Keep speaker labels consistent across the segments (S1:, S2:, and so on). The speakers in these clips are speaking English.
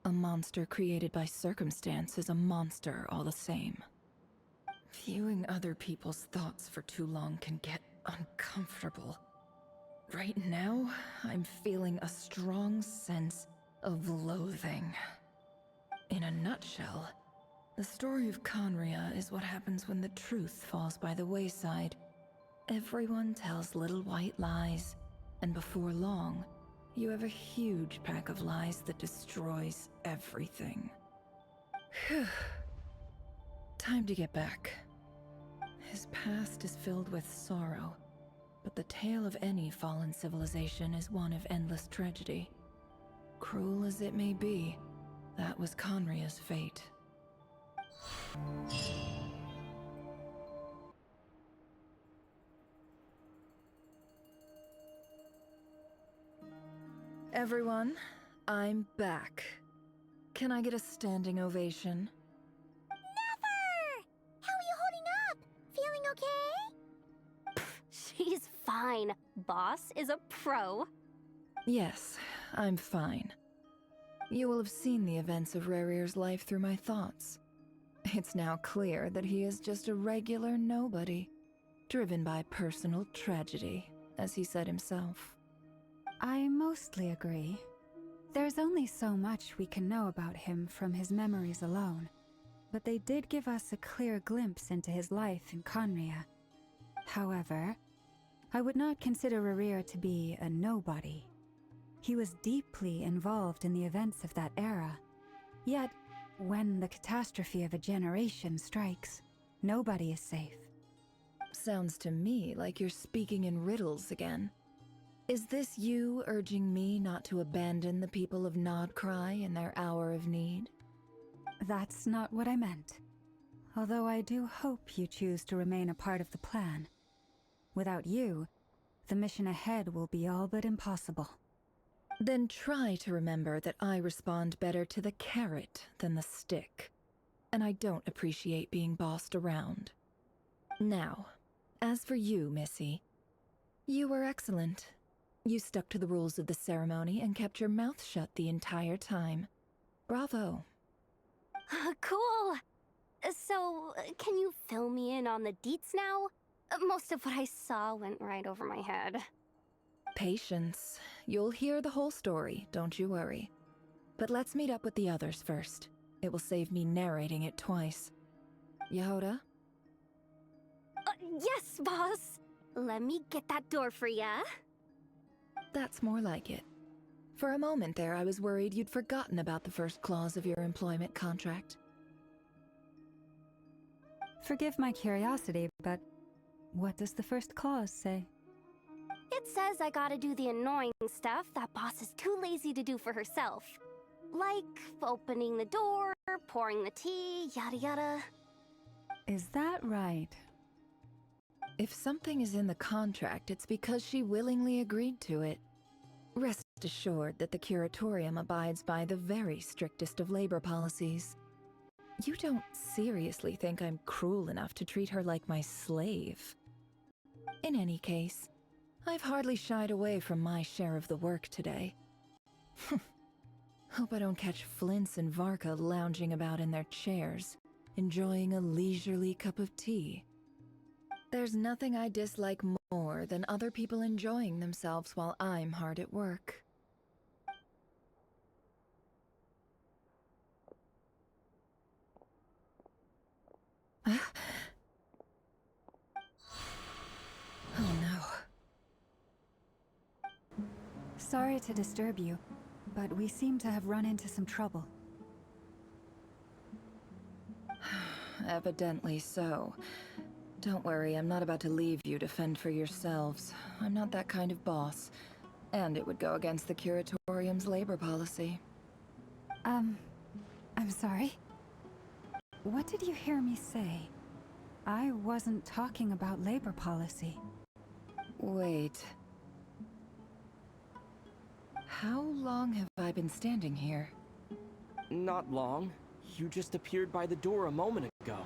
S1: A monster created by circumstance is a monster all the same. Viewing other people's thoughts for too long can get uncomfortable. Right now, I'm feeling a strong sense of loathing. In a nutshell, the story of Conria is what happens when the truth falls by the wayside. Everyone tells little white lies, and before long, you have a huge pack of lies that destroys everything. Phew. Time to get back. His past is filled with sorrow, but the tale of any fallen civilization is one of endless tragedy. Cruel as it may be, that was Conria's fate. Everyone, I'm back. Can I get a standing ovation?
S2: Nefer! How are you holding up? Feeling okay?
S3: She's fine. Boss is a pro.
S1: Yes, I'm fine. You will have seen the events of Rerir's life through my thoughts. It's now clear that he is just a regular nobody, driven by personal tragedy, as he said himself.
S4: I mostly agree. There's only so much we can know about him from his memories alone, but they did give us a clear glimpse into his life in Conria. However, I would not consider Rerir to be a nobody. He was deeply involved in the events of that era. Yet, when the catastrophe of a generation strikes, nobody is safe.
S1: Sounds to me like you're speaking in riddles again. Is this you urging me not to abandon the people of Nodcry in their hour of need?
S4: That's not what I meant. Although I do hope you choose to remain a part of the plan. Without you, the mission ahead will be all but impossible.
S1: Then try to remember that I respond better to the carrot than the stick. And I don't appreciate being bossed around. Now, as for you, Missy, you were excellent. You stuck to the rules of the ceremony and kept your mouth shut the entire time. Bravo.
S3: Cool. So, can you fill me in on the deets now? Most of what I saw went right over my head.
S1: Patience. You'll hear the whole story, don't you worry. But let's meet up with the others first. It will save me narrating it twice. Yehoda?
S3: Yes, boss. Let me get that door for ya.
S1: That's more like it. For a moment there, I was worried you'd forgotten about the first clause of your employment contract.
S4: Forgive my curiosity, but what does the first clause say?
S3: It says I gotta do the annoying stuff that boss is too lazy to do for herself. Like opening the door, pouring the tea, yada yada.
S4: Is that right?
S1: If something is in the contract, it's because she willingly agreed to it. Rest assured that the Curatorium abides by the very strictest of labor policies. You don't seriously think I'm cruel enough to treat her like my slave? In any case, I've hardly shied away from my share of the work today. Hope I don't catch Plins and Varka lounging about in their chairs, enjoying a leisurely cup of tea. There's nothing I dislike more than other people enjoying themselves while I'm hard at work. Oh no.
S4: Sorry to disturb you, but we seem to have run into some trouble.
S1: Evidently so. Don't worry, I'm not about to leave you to fend for yourselves. I'm not that kind of boss. And it would go against the Curatorium's labor policy.
S4: I'm sorry? What did you hear me say? I wasn't talking about labor policy.
S1: Wait. How long have I been standing here?
S5: Not long. You just appeared by the door a moment ago.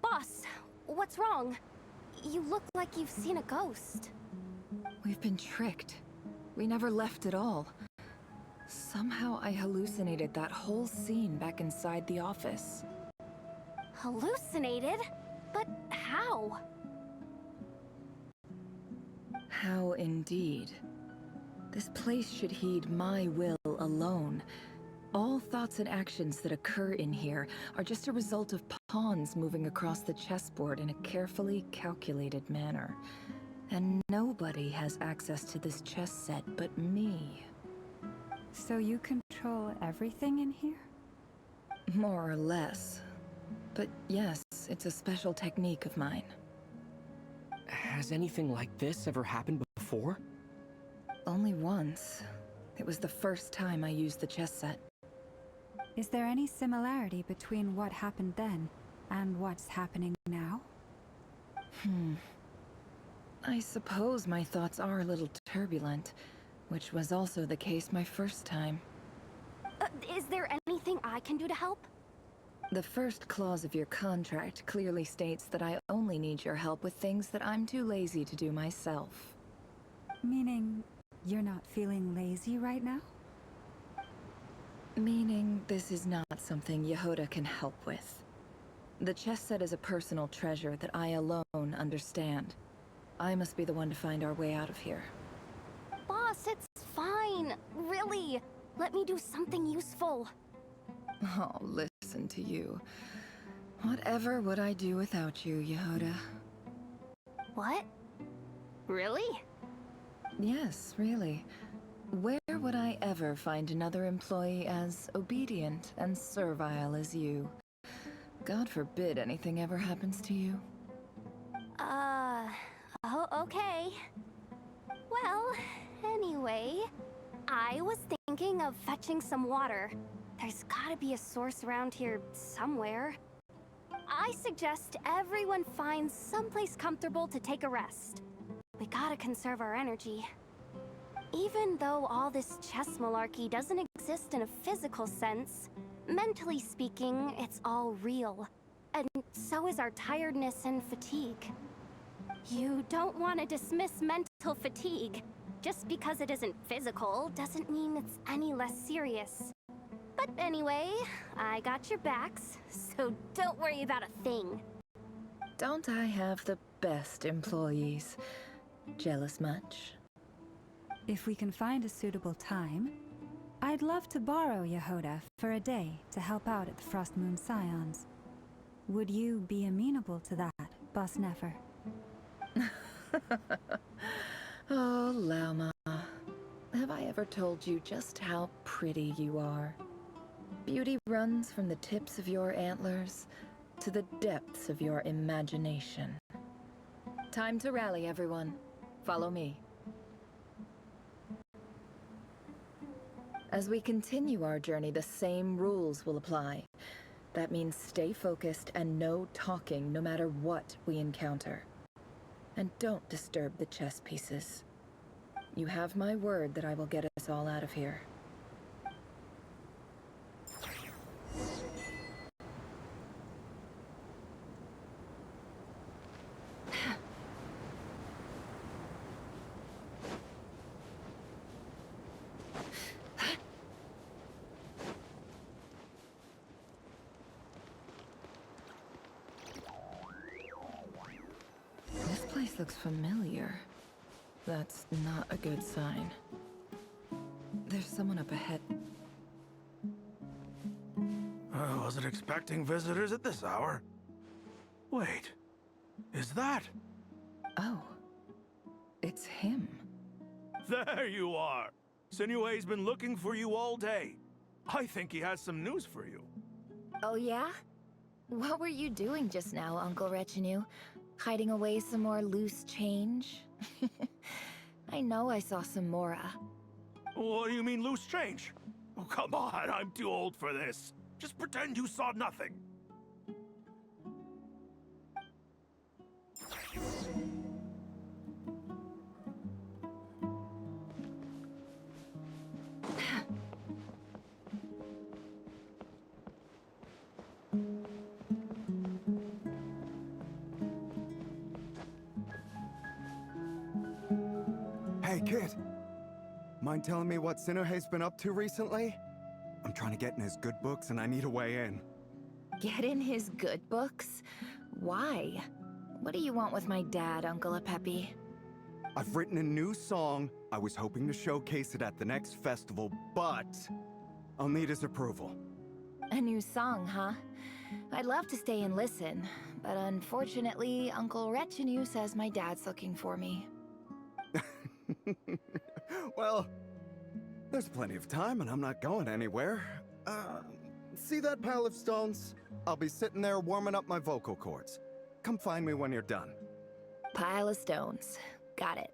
S3: Boss, what's wrong? You look like you've seen a ghost.
S1: We've been tricked. We never left at all. Somehow I hallucinated that whole scene back inside the office.
S3: Hallucinated? But how?
S1: How indeed. This place should heed my will alone. All thoughts and actions that occur in here are just a result of pawns moving across the chessboard in a carefully calculated manner. And nobody has access to this chess set but me.
S4: So you control everything in here?
S1: More or less. But yes, it's a special technique of mine.
S5: Has anything like this ever happened before?
S1: Only once. It was the first time I used the chess set.
S4: Is there any similarity between what happened then and what's happening now?
S1: I suppose my thoughts are a little turbulent, which was also the case my first time.
S3: Is there anything I can do to help?
S1: The first clause of your contract clearly states that I only need your help with things that I'm too lazy to do myself.
S4: Meaning, you're not feeling lazy right now?
S1: Meaning this is not something Yehoda can help with. The chess set is a personal treasure that I alone understand. I must be the one to find our way out of here.
S3: Boss, it's fine. Really. Let me do something useful.
S1: Oh, listen to you. Whatever would I do without you, Yehoda?
S3: What? Really?
S1: Yes, really. Where would I ever find another employee as obedient and servile as you? God forbid anything ever happens to you.
S3: Oh, okay. Well, anyway, I was thinking of fetching some water. There's gotta be a source around here somewhere. I suggest everyone finds someplace comfortable to take a rest. We gotta conserve our energy. Even though all this chess malarkey doesn't exist in a physical sense, mentally speaking, it's all real. And so is our tiredness and fatigue. You don't want to dismiss mental fatigue. Just because it isn't physical doesn't mean it's any less serious. But anyway, I got your backs, so don't worry about a thing.
S1: Don't I have the best employees? Jealous much?
S4: If we can find a suitable time, I'd love to borrow Yehoda for a day to help out at the Frost Moon Scions. Would you be amenable to that, Boss Nefer?
S1: Oh, Lauma. Have I ever told you just how pretty you are? Beauty runs from the tips of your antlers to the depths of your imagination. Time to rally, everyone. Follow me. As we continue our journey, the same rules will apply. That means stay focused and no talking no matter what we encounter. And don't disturb the chess pieces. You have my word that I will get us all out of here. This looks familiar. That's not a good sign. There's someone up ahead.
S6: I wasn't expecting visitors at this hour. Wait, is that?
S1: Oh, it's him.
S6: There you are! Sinue's been looking for you all day. I think he has some news for you.
S2: Oh yeah? What were you doing just now, Uncle Retinue? Hiding away some more loose change? I know I saw some Mora.
S6: What do you mean loose change? Oh, come on, I'm too old for this. Just pretend you saw nothing.
S7: Hey, kid. Mind telling me what Sinuhe's been up to recently? I'm trying to get in his good books and I need a way in.
S2: Get in his good books? Why? What do you want with my dad, Uncle Apepi?
S7: I've written a new song. I was hoping to showcase it at the next festival, but I'll need his approval.
S2: A new song, huh? I'd love to stay and listen, but unfortunately, Uncle Retinue says my dad's looking for me.
S7: Well, there's plenty of time and I'm not going anywhere. See that pile of stones? I'll be sitting there warming up my vocal cords. Come find me when you're done.
S2: Pile of stones. Got it.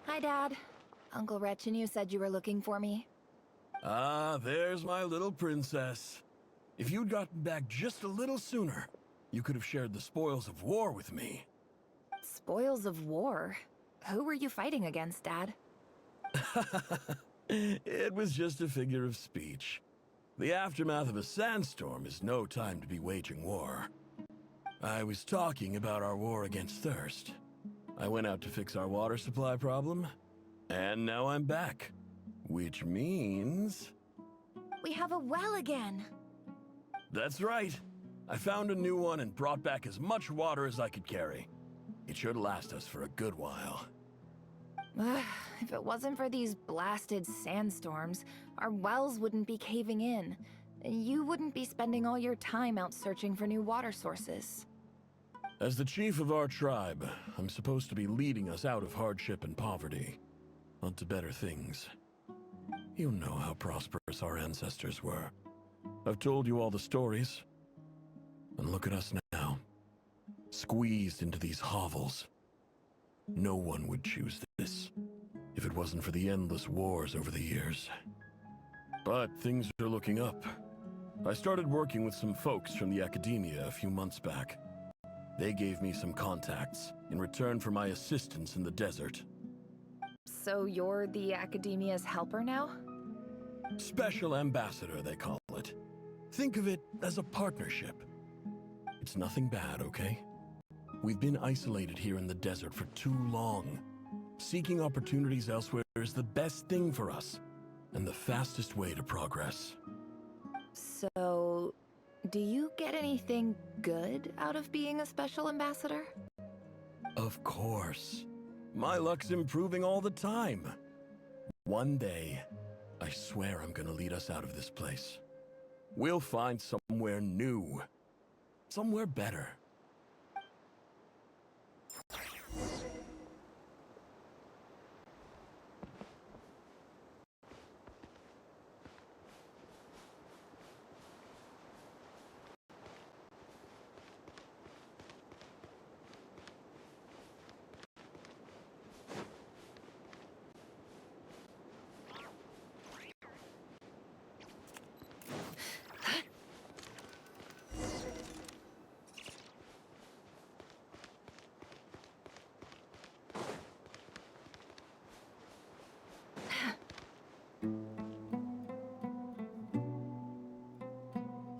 S2: Hi, Dad. Uncle Retinue said you were looking for me.
S6: Ah, there's my little princess. If you'd gotten back just a little sooner, you could have shared the spoils of war with me.
S2: Spoils of war? Who were you fighting against, Dad?
S6: It was just a figure of speech. The aftermath of a sandstorm is no time to be waging war. I was talking about our war against thirst. I went out to fix our water supply problem, and now I'm back. Which means...
S2: We have a well again!
S6: That's right. I found a new one and brought back as much water as I could carry. It should last us for a good while.
S2: If it wasn't for these blasted sandstorms, our wells wouldn't be caving in. You wouldn't be spending all your time out searching for new water sources.
S6: As the chief of our tribe, I'm supposed to be leading us out of hardship and poverty, onto better things. You know how prosperous our ancestors were. I've told you all the stories. And look at us now, squeezed into these hovels. No one would choose this, if it wasn't for the endless wars over the years. But things are looking up. I started working with some folks from the academia a few months back. They gave me some contacts in return for my assistance in the desert.
S2: So you're the academia's helper now?
S6: Special ambassador, they call it. Think of it as a partnership. It's nothing bad, okay? We've been isolated here in the desert for too long. Seeking opportunities elsewhere is the best thing for us, and the fastest way to progress.
S2: So, do you get anything good out of being a special ambassador?
S6: Of course. My luck's improving all the time. One day, I swear I'm gonna lead us out of this place. We'll find somewhere new. Somewhere better.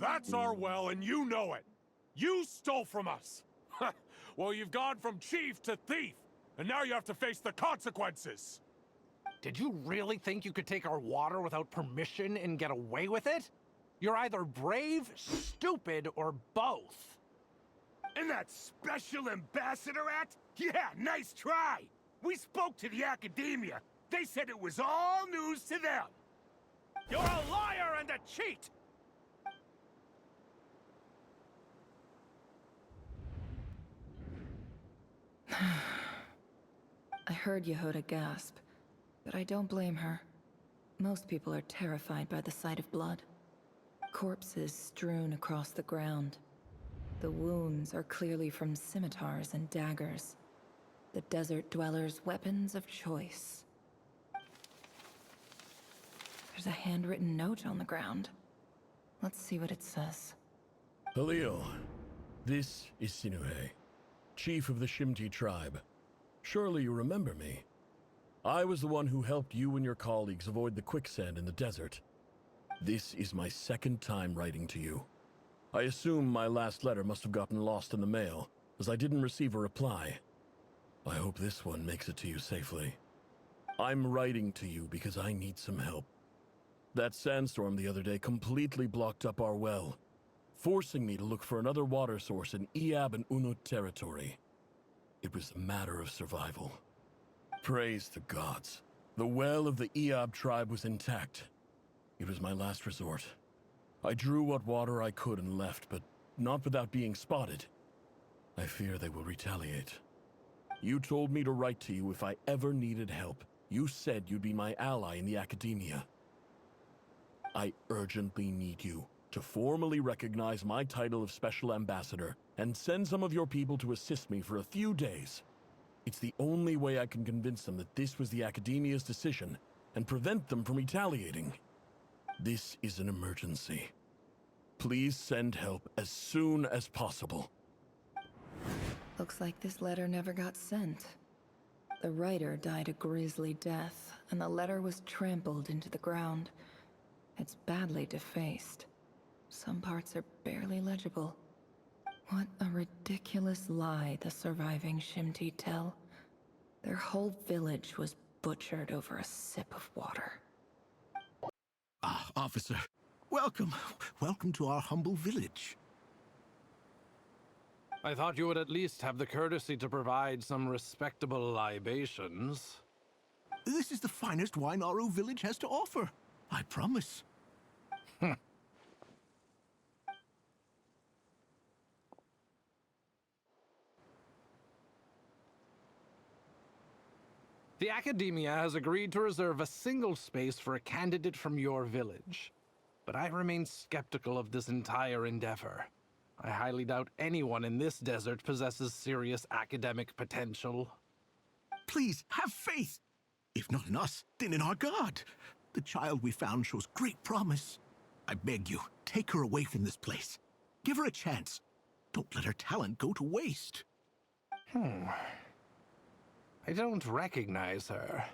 S8: That's our well, and you know it. You stole from us. Well, you've gone from chief to thief, and now you have to face the consequences.
S9: Did you really think you could take our water without permission and get away with it? You're either brave, stupid, or both.
S8: And that special ambassador act? Yeah, nice try. We spoke to the academia. They said it was all news to them. You're a liar and a cheat!
S1: I heard Yehuda gasp, but I don't blame her. Most people are terrified by the sight of blood. Corpses strewn across the ground. The wounds are clearly from scimitars and daggers. The desert dwellers' weapons of choice. There's a handwritten note on the ground. Let's see what it says.
S6: Halil, this is Sinuhe. chief of the Shimti tribe. Surely you remember me. I was the one who helped you and your colleagues avoid the quicksand in the desert. This is my second time writing to you. I assume my last letter must have gotten lost in the mail, as I didn't receive a reply. I hope this one makes it to you safely. I'm writing to you because I need some help. That sandstorm the other day completely blocked up our well, forcing me to look for another water source in Iab and Unut territory. It was a matter of survival. Praise the gods. The well of the Iab tribe was intact. It was my last resort. I drew what water I could and left, but not without being spotted. I fear they will retaliate. You told me to write to you if I ever needed help. You said you'd be my ally in the academia. I urgently need you to formally recognize my title of Special Ambassador and send some of your people to assist me for a few days. It's the only way I can convince them that this was the academia's decision and prevent them from retaliating. This is an emergency. Please send help as soon as possible.
S1: Looks like this letter never got sent. The writer died a grisly death, and the letter was trampled into the ground. It's badly defaced. Some parts are barely legible. What a ridiculous lie the surviving Shimti tell. Their whole village was butchered over a sip of water.
S10: Ah, officer. Welcome. Welcome to our humble village.
S9: I thought you would at least have the courtesy to provide some respectable libations.
S10: This is the finest wine Aru village has to offer. I promise.
S9: The Academia has agreed to reserve a single space for a candidate from your village. But I remain skeptical of this entire endeavor. I highly doubt anyone in this desert possesses serious academic potential.
S10: Please, have faith. If not in us, then in our god. The child we found shows great promise. I beg you, take her away from this place. Give her a chance. Don't let her talent go to waste.
S9: I don't recognize her.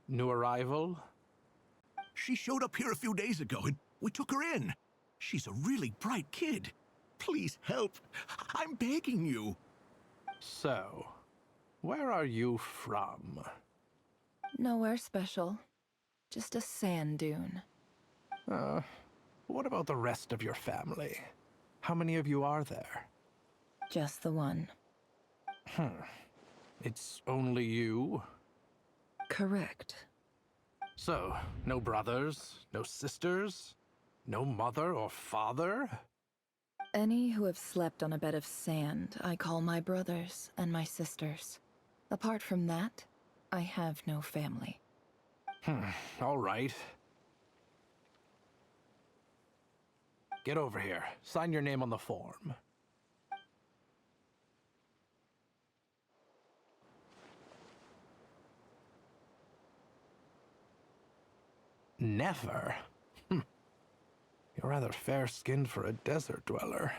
S9: New arrival?
S10: She showed up here a few days ago and we took her in. She's a really bright kid. Please help. I'm begging you.
S9: So, where are you from?
S1: Nowhere special. Just a sand dune.
S9: What about the rest of your family? How many of you are there?
S1: Just the one.
S9: It's only you?
S1: Correct.
S9: So, no brothers, no sisters, no mother or father?
S1: Any who have slept on a bed of sand, I call my brothers and my sisters. Apart from that, I have no family.
S9: All right. Get over here. Sign your name on the form. Nefer? You're rather fair-skinned for a desert dweller.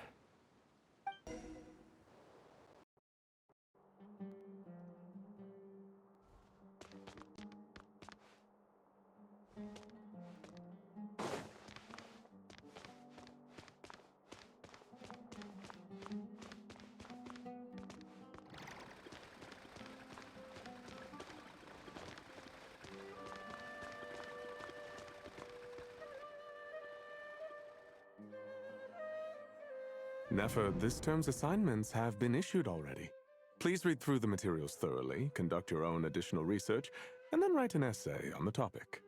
S11: Nefer, this term's assignments have been issued already. Please read through the materials thoroughly, conduct your own additional research, and then write an essay on the topic.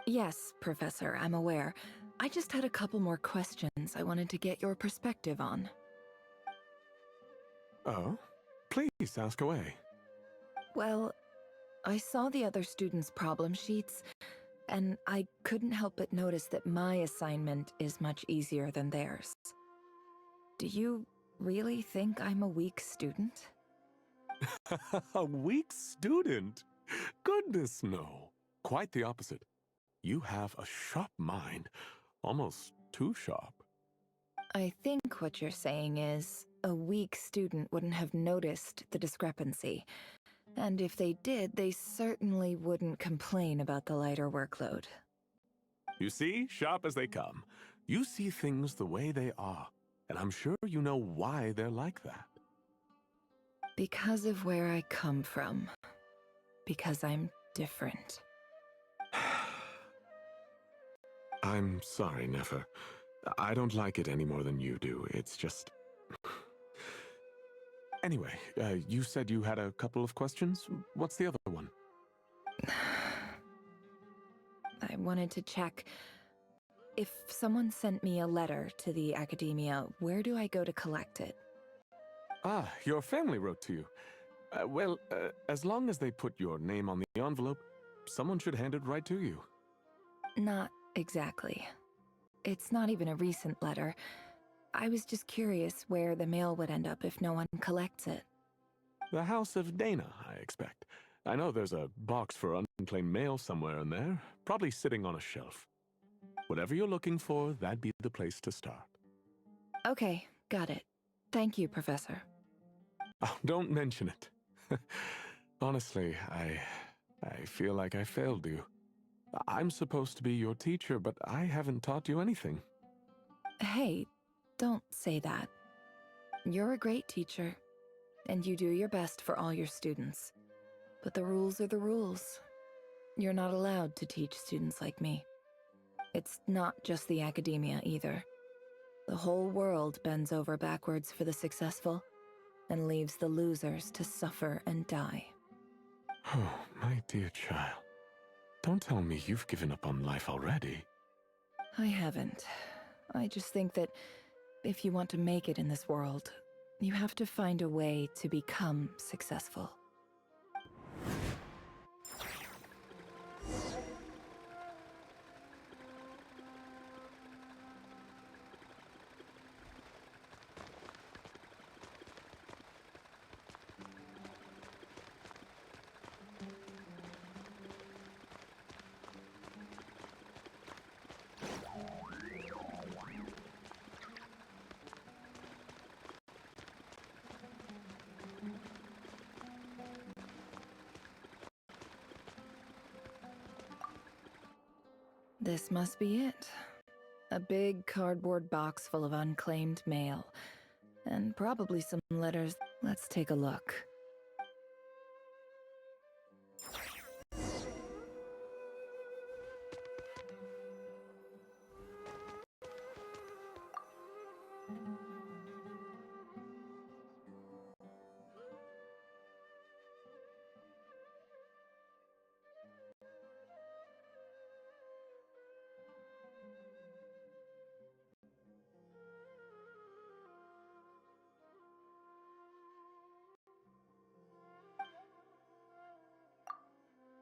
S1: Yes, Professor, I'm aware. I just had a couple more questions I wanted to get your perspective on.
S11: Oh? Please, ask away.
S1: Well, I saw the other students' problem sheets, and I couldn't help but notice that my assignment is much easier than theirs. Do you really think I'm a weak student?
S11: A weak student? Goodness, no. Quite the opposite. You have a sharp mind. Almost too sharp.
S2: I think what you're saying is, a weak student wouldn't have noticed the discrepancy. And if they did, they certainly wouldn't complain about the lighter workload.
S11: You see, sharp as they come. You see things the way they are, and I'm sure you know why they're like that.
S2: Because of where I come from. Because I'm different.
S11: I'm sorry, Nefer. I don't like it any more than you do. It's just... Anyway, you said you had a couple of questions. What's the other one?
S2: I wanted to check. If someone sent me a letter to the academia, where do I go to collect it?
S11: Ah, your family wrote to you. Well, as long as they put your name on the envelope, someone should hand it right to you.
S2: Not exactly. It's not even a recent letter. I was just curious where the mail would end up if no one collects it.
S11: The House of Dana, I expect. I know there's a box for unclaimed mail somewhere in there, probably sitting on a shelf. Whatever you're looking for, that'd be the place to start.
S2: Okay, got it. Thank you, Professor.
S11: Oh, don't mention it. Honestly, I feel like I failed you. I'm supposed to be your teacher, but I haven't taught you anything.
S2: Hey, don't say that. You're a great teacher, and you do your best for all your students. But the rules are the rules. You're not allowed to teach students like me. It's not just the academia either. The whole world bends over backwards for the successful, and leaves the losers to suffer and die.
S11: Oh, my dear child. Don't tell me you've given up on life already.
S2: I haven't. I just think that if you want to make it in this world, you have to find a way to become successful. This must be it. A big cardboard box full of unclaimed mail. And probably some letters. Let's take a look.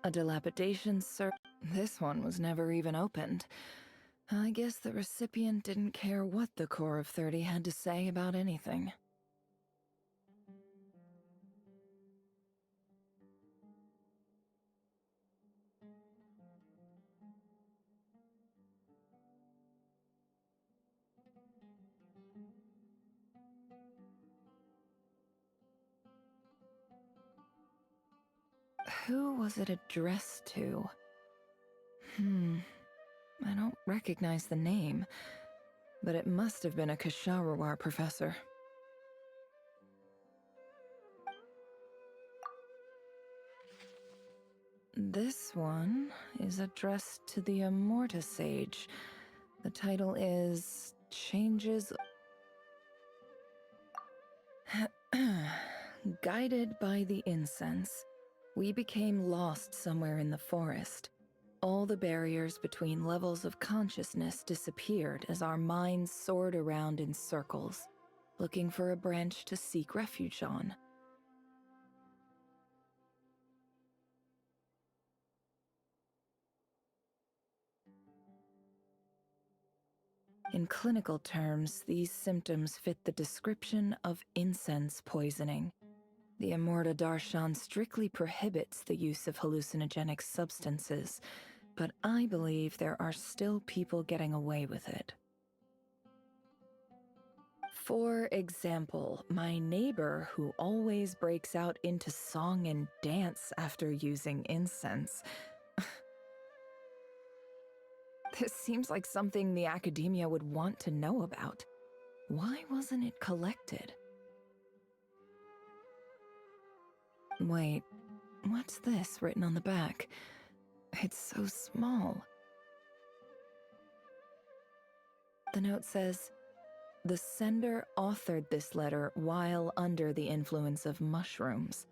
S2: A dilapidation, sir. This one was never even opened. I guess the recipient didn't care what the Core of 30 had to say about anything. Who was it addressed to? I don't recognize the name, but it must have been a Ksharawar professor. This one is addressed to the Immorta Sage. The title is Changes... Guided by the incense, we became lost somewhere in the forest. All the barriers between levels of consciousness disappeared as our minds soared around in circles, looking for a branch to seek refuge on. In clinical terms, these symptoms fit the description of incense poisoning. The Immorta Darshan strictly prohibits the use of hallucinogenic substances, but I believe there are still people getting away with it. For example, my neighbor who always breaks out into song and dance after using incense. This seems like something the academia would want to know about. Why wasn't it collected? Wait, what's this written on the back? It's so small. The note says, "The sender authored this letter while under the influence of mushrooms.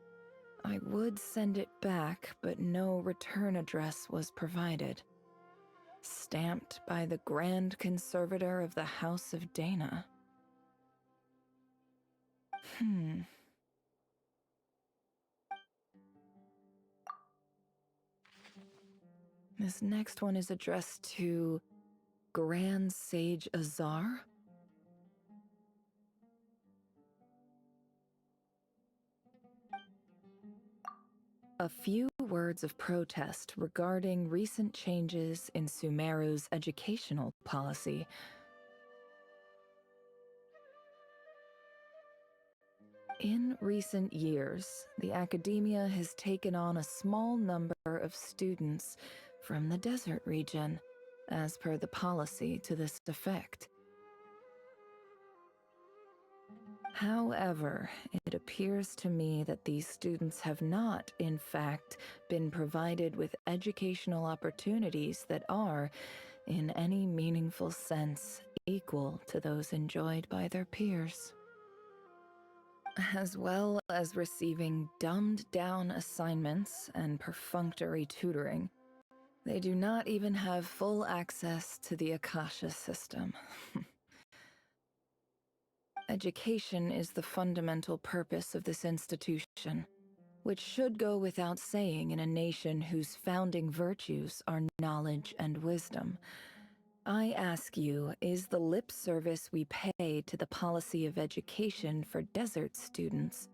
S2: I would send it back, but no return address was provided. Stamped by the Grand Conservator of the House of Dana." This next one is addressed to Grand Sage Azar? A few words of protest regarding recent changes in Sumeru's educational policy. In recent years, the academia has taken on a small number of students from the desert region, as per the policy to this effect. However, it appears to me that these students have not, in fact, been provided with educational opportunities that are, in any meaningful sense, equal to those enjoyed by their peers. As well as receiving dumbed-down assignments and perfunctory tutoring, they do not even have full access to the Akasha system. Education is the fundamental purpose of this institution, which should go without saying in a nation whose founding virtues are knowledge and wisdom. I ask you, is the lip service we pay to the policy of education for desert students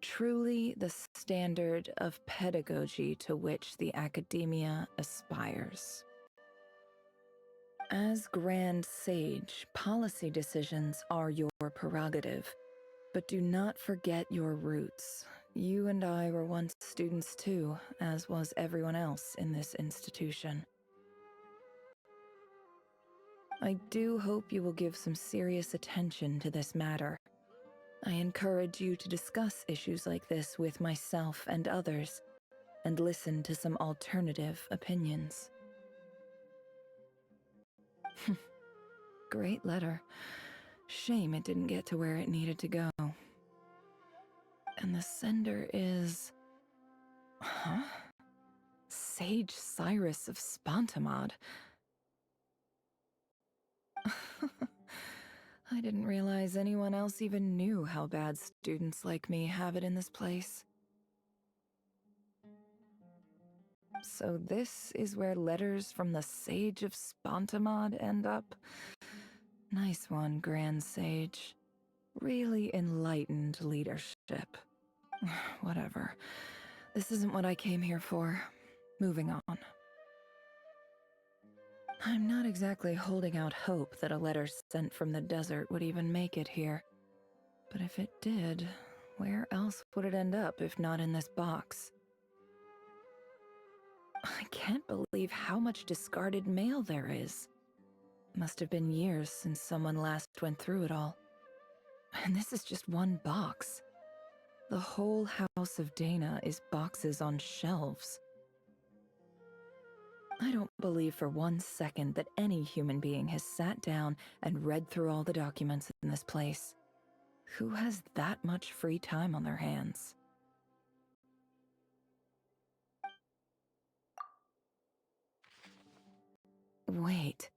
S2: truly the standard of pedagogy to which the academia aspires? As Grand Sage, policy decisions are your prerogative, but do not forget your roots. You and I were once students too, as was everyone else in this institution. I do hope you will give some serious attention to this matter. I encourage you to discuss issues like this with myself and others, and listen to some alternative opinions. Great letter. Shame it didn't get to where it needed to go. And the sender is... Huh? Sage Cyrus of Spontamod. I didn't realize anyone else even knew how bad students like me have it in this place. So this is where letters from the Sage of Spontamod end up? Nice one, Grand Sage. Really enlightened leadership. Whatever. This isn't what I came here for. Moving on. I'm not exactly holding out hope that a letter sent from the desert would even make it here. But if it did, where else would it end up if not in this box? I can't believe how much discarded mail there is. Must have been years since someone last went through it all. And this is just one box. The whole House of Dana is boxes on shelves. I don't believe for 1 second that any human being has sat down and read through all the documents in this place. Who has that much free time on their hands? Wait.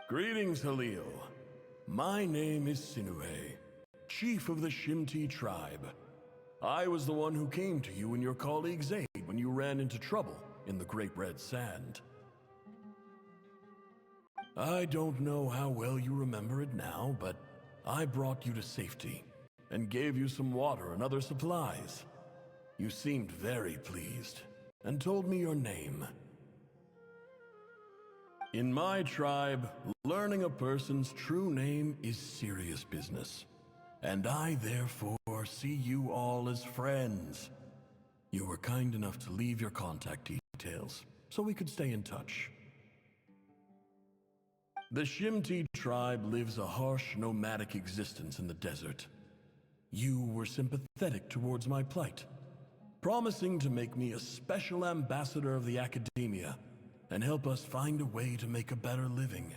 S6: Greetings, Halil. My name is Sinue, chief of the Shimti tribe. I was the one who came to you and your colleague's aid when you ran into trouble in the Great Red Sand. I don't know how well you remember it now, but I brought you to safety and gave you some water and other supplies. You seemed very pleased and told me your name. In my tribe, learning a person's true name is serious business, and I therefore see you all as friends. You were kind enough to leave your contact details so we could stay in touch. The Shimti tribe lives a harsh, nomadic existence in the desert. You were sympathetic towards my plight, promising to make me a special ambassador of the academia and help us find a way to make a better living.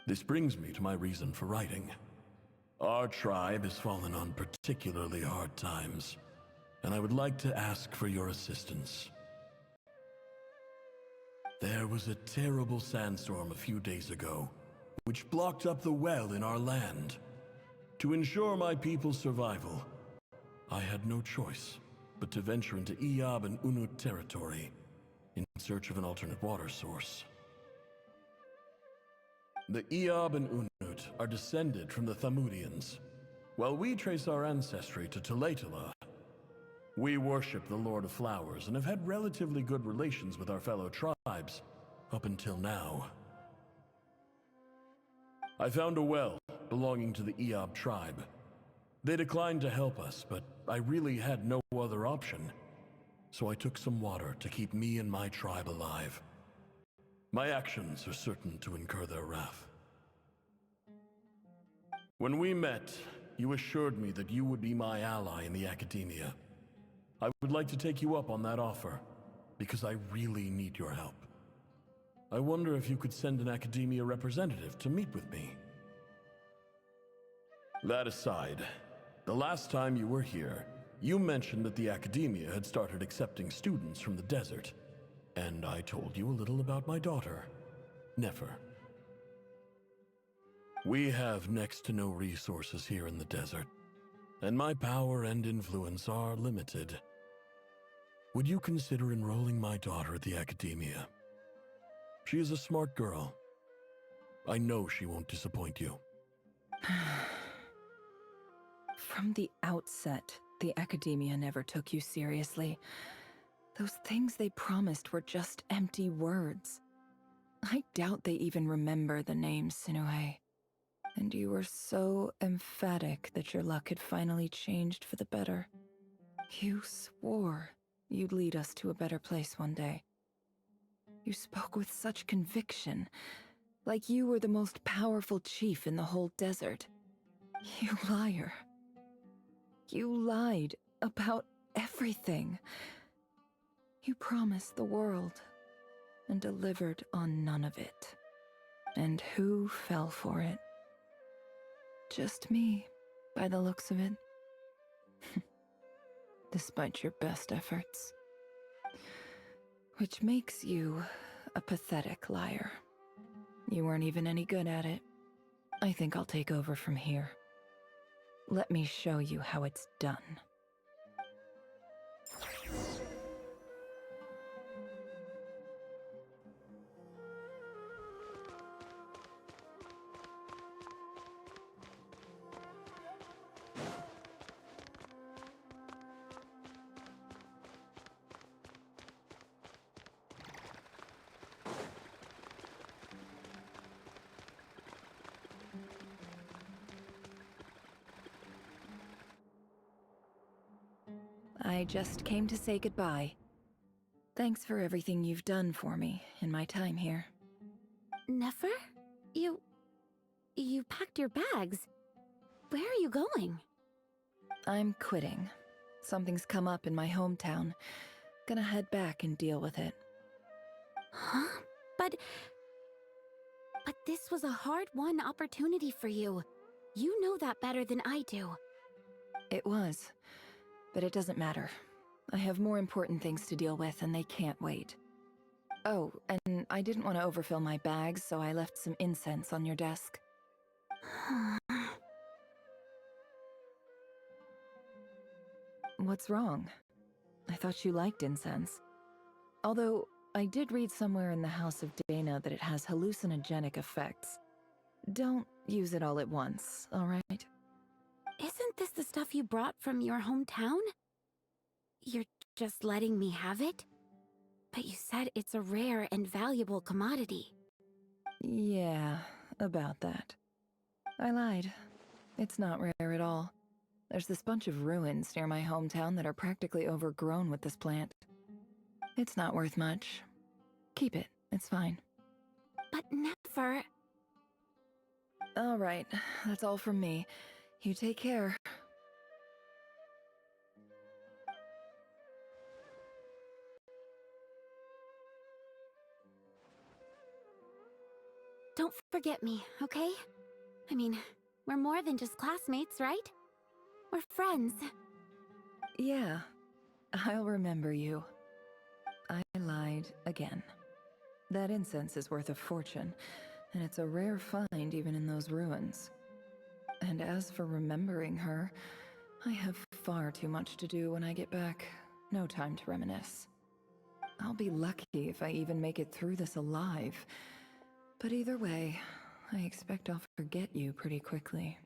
S6: This brings me to my reason for writing. Our tribe has fallen on particularly hard times, and I would like to ask for your assistance. There was a terrible sandstorm a few days ago, which blocked up the well in our land. To ensure my people's survival, I had no choice but to venture into Iyab and Unut territory in search of an alternate water source. The Iyab and Unut are descended from the Thamudians, while we trace our ancestry to Tulatala. We worship the Lord of Flowers and have had relatively good relations with our fellow tribes up until now. I found a well belonging to the Iyab tribe. They declined to help us, but I really had no other option. So I took some water to keep me and my tribe alive. My actions are certain to incur their wrath. When we met, you assured me that you would be my ally in the academia. I would like to take you up on that offer, because I really need your help. I wonder if you could send an academia representative to meet with me. That aside, the last time you were here, you mentioned that the academia had started accepting students from the desert, and I told you a little about my daughter, Nefer. We have next to no resources here in the desert, and my power and influence are limited. Would you consider enrolling my daughter at the academia? She is a smart girl. I know she won't disappoint you.
S2: From the outset, the academia never took you seriously. Those things they promised were just empty words. I doubt they even remember the name Sinuhe. And you were so emphatic that your luck had finally changed for the better. You swore you'd lead us to a better place one day. You spoke with such conviction, like you were the most powerful chief in the whole desert. You liar. You lied about everything. You promised the world and delivered on none of it. And who fell for it? Just me, by the looks of it. Despite your best efforts. Which makes you a pathetic liar. You weren't even any good at it. I think I'll take over from here. Let me show you how it's done. I just came to say goodbye. Thanks for everything you've done for me in my time here.
S3: Nefer? You packed your bags. Where are you going?
S2: I'm quitting. Something's come up in my hometown. Gonna head back and deal with it.
S3: Huh? But this was a hard-won opportunity for you. You know that better than I do.
S2: It was. But it doesn't matter. I have more important things to deal with, and they can't wait. Oh, and I didn't want to overfill my bags, so I left some incense on your desk. What's wrong? I thought you liked incense. Although, I did read somewhere in the House of Dana that it has hallucinogenic effects. Don't use it all at once, alright?
S12: Isn't this the stuff you brought from your hometown? You're just letting me have it? But you said it's a rare and valuable commodity.
S2: Yeah, about that. I lied. It's not rare at all. There's this bunch of ruins near my hometown that are practically overgrown with this plant. It's not worth much. Keep it, it's fine.
S12: But Nefer...
S2: Alright, that's all from me. You take care.
S12: Don't forget me, okay? I mean, we're more than just classmates, right? We're friends.
S2: Yeah, I'll remember you. I lied again. That incense is worth a fortune, and it's a rare find even in those ruins. And as for remembering her, I have far too much to do when I get back. No time to reminisce. I'll be lucky if I even make it through this alive. But either way, I expect I'll forget you pretty quickly.